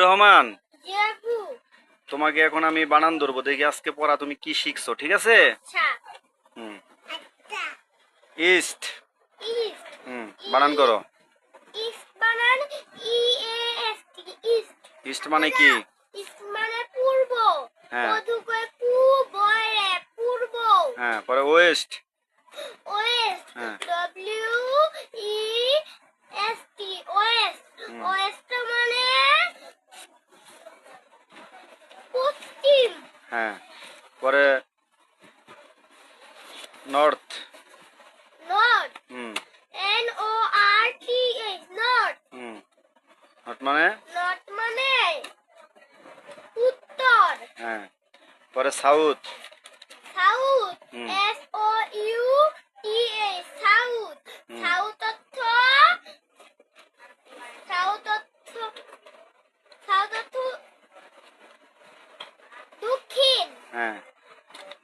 রহমান, জি আপু। তোমাকে এখন আমি বানান ধরবো, দেখি আজকে পড়া তুমি কি শিখছো, ঠিক আছে? আচ্ছা। হুম। একটা। ইস্ট। ইস্ট। বানান করো। ইস্ট বানান E A S T. East. East মানে কি? ইস্ট মানে পূর্ব। হ্যাঁ। মধু কয় পূর্বরে, পূর্ব। হ্যাঁ, পরে ওয়েস্ট। ওয়েস্ট। হ্যাঁ। W E S T. West. West মানে পশ্চিম। হ্যাঁ, পরে নর্থ। নর্থ। হুম। N O R T H. North. North মানে? নর্থ মানে উত্তর। হ্যাঁ, পরে south. South. S O U T H. South. South অর্থ সাউথ অর্থ সাউথ অর্থ দক্ষিণ। হ্যাঁ,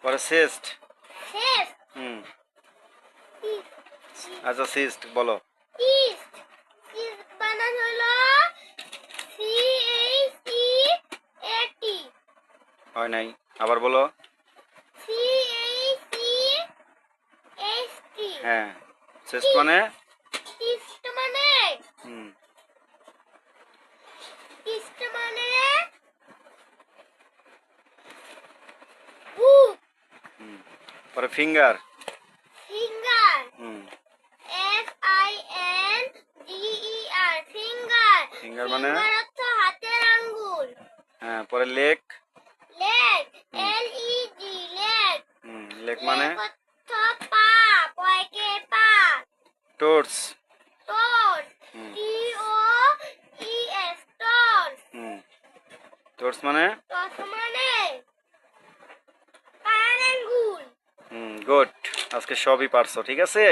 পরে সিস্ট। শেষ। আচ্ছা, সিস্ট বলো। ইস্ট। ইস্ট বানান হলো সি এইচ ই এ টি। হয় নাই, আবার বলো। C H E H T. হ্যাঁ, সিস্ট মানে? ইস্ট মানে হুম। ইস্ট মানে বুক। পরে ফিঙ্গার। ফিঙ্গার। হুম। F I N G E R. Finger. Finger মানে? ফিঙ্গার অর্থ হাতের আঙ্গুল। হ্যাঁ, পরে leg. Leg. L E G. Leg. Leg মানে? লেগ অর্থ পা। পয়কে পা। টোটস। টোস। টি ও ই এস। টোস। টোটস মানে? টোস মানে পায়ের আঙ্গুল। গুড, আজকে সবই পারছো, ঠিক আছে?